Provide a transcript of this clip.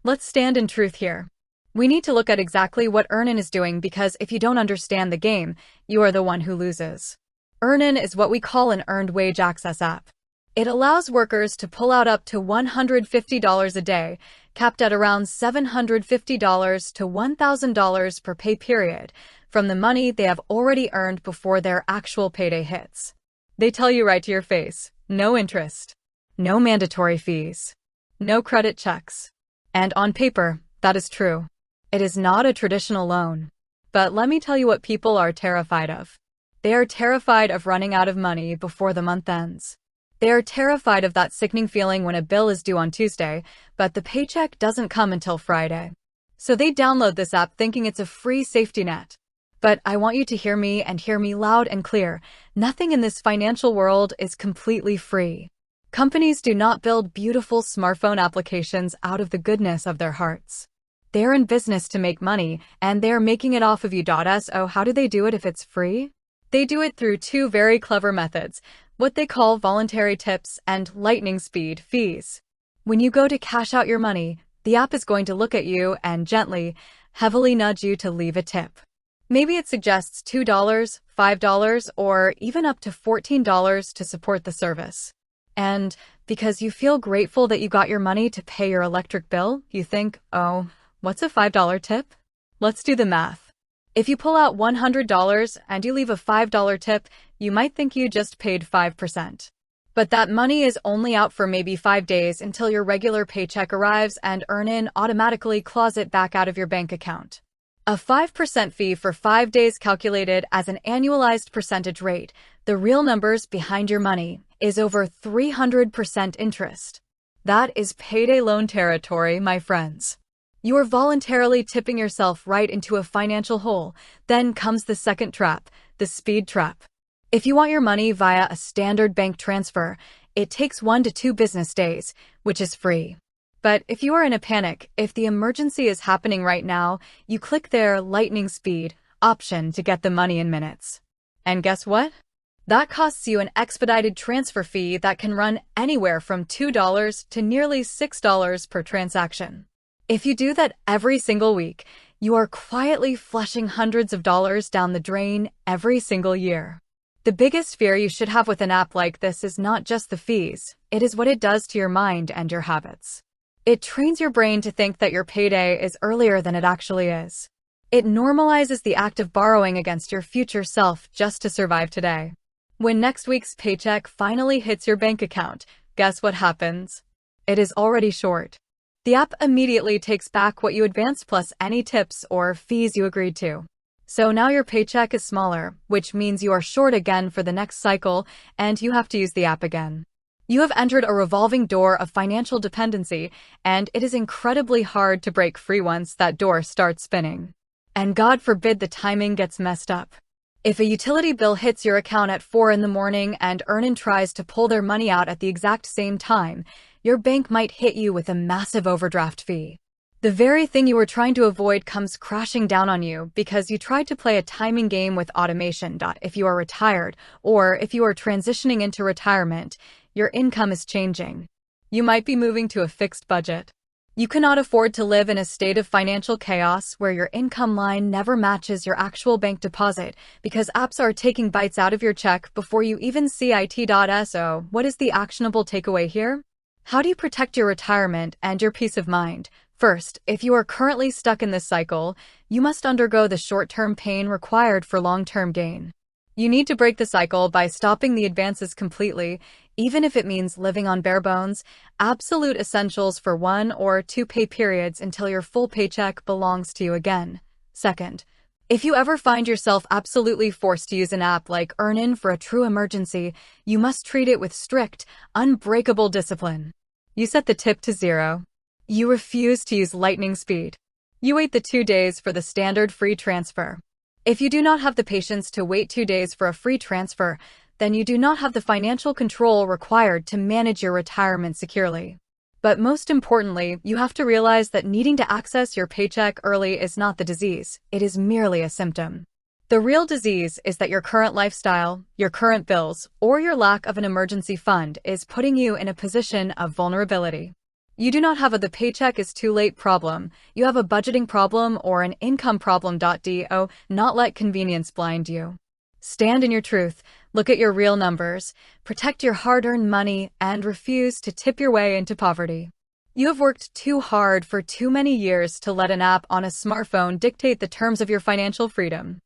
Let's stand in truth here. We need to look at exactly what EarnIn is doing, because if you don't understand the game, you are the one who loses. EarnIn is what we call an earned wage access app. It allows workers to pull out up to $150 a day, capped at around $750 to $1,000 per pay period, from the money they have already earned before their actual payday hits. They tell you right to your face, no interest, no mandatory fees, no credit checks. And on paper, that is true. It is not a traditional loan. But let me tell you what people are terrified of. They are terrified of running out of money before the month ends. They are terrified of that sickening feeling when a bill is due on Tuesday, but the paycheck doesn't come until Friday. So they download this app thinking it's a free safety net. But I want you to hear me, and hear me loud and clear. Nothing in this financial world is completely free. Companies do not build beautiful smartphone applications out of the goodness of their hearts. They're in business to make money, and they're making it off of you. So how do they do it if it's free? They do it through two very clever methods, what they call voluntary tips and lightning speed fees. When you go to cash out your money, the app is going to look at you and gently, heavily nudge you to leave a tip. Maybe it suggests $2, $5, or even up to $14 to support the service. And because you feel grateful that you got your money to pay your electric bill, you think, oh, what's a $5 tip? Let's do the math. If you pull out $100 and you leave a $5 tip, you might think you just paid 5%. But that money is only out for maybe 5 days until your regular paycheck arrives, and EarnIn automatically claws it back out of your bank account. A 5% fee for 5 days calculated as an annualized percentage rate, the real numbers behind your money, is over 300% interest. That is payday loan territory, my friends. You are voluntarily tipping yourself right into a financial hole. Then comes the second trap, the speed trap. If you want your money via a standard bank transfer, it takes 1 to 2 business days, which is free. But if you are in a panic, if the emergency is happening right now, you click their lightning speed option to get the money in minutes. And guess what? That costs you an expedited transfer fee that can run anywhere from $2 to nearly $6 per transaction. If you do that every single week, you are quietly flushing hundreds of dollars down the drain every single year. The biggest fear you should have with an app like this is not just the fees, it is what it does to your mind and your habits. It trains your brain to think that your payday is earlier than it actually is. It normalizes the act of borrowing against your future self just to survive today. When next week's paycheck finally hits your bank account, guess what happens? It is already short. The app immediately takes back what you advanced plus any tips or fees you agreed to. So now your paycheck is smaller, which means you are short again for the next cycle, and you have to use the app again. You have entered a revolving door of financial dependency, and it is incredibly hard to break free once that door starts spinning. And God forbid the timing gets messed up. If a utility bill hits your account at 4 in the morning and EarnIn tries to pull their money out at the exact same time, your bank might hit you with a massive overdraft fee. The very thing you were trying to avoid comes crashing down on you because you tried to play a timing game with automation. If you are retired, or if you are transitioning into retirement, your income is changing. You might be moving to a fixed budget. You cannot afford to live in a state of financial chaos where your income line never matches your actual bank deposit because apps are taking bites out of your check before you even see it. So, what is the actionable takeaway here? How do you protect your retirement and your peace of mind? First, if you are currently stuck in this cycle, you must undergo the short-term pain required for long-term gain. You need to break the cycle by stopping the advances completely, even if it means living on bare bones, absolute essentials for 1 or 2 pay periods until your full paycheck belongs to you again. Second, if you ever find yourself absolutely forced to use an app like EarnIn for a true emergency, you must treat it with strict, unbreakable discipline. You set the tip to 0. You refuse to use lightning speed. You wait the 2 days for the standard free transfer. If you do not have the patience to wait 2 days for a free transfer, then you do not have the financial control required to manage your retirement securely. But most importantly, you have to realize that needing to access your paycheck early is not the disease, it is merely a symptom. The real disease is that your current lifestyle, your current bills, or your lack of an emergency fund is putting you in a position of vulnerability. You do not have a the paycheck is too late problem. You have a budgeting problem or an income problem. Do not let convenience blind you. Stand in your truth, look at your real numbers, protect your hard-earned money, and refuse to tip your way into poverty. You have worked too hard for too many years to let an app on a smartphone dictate the terms of your financial freedom.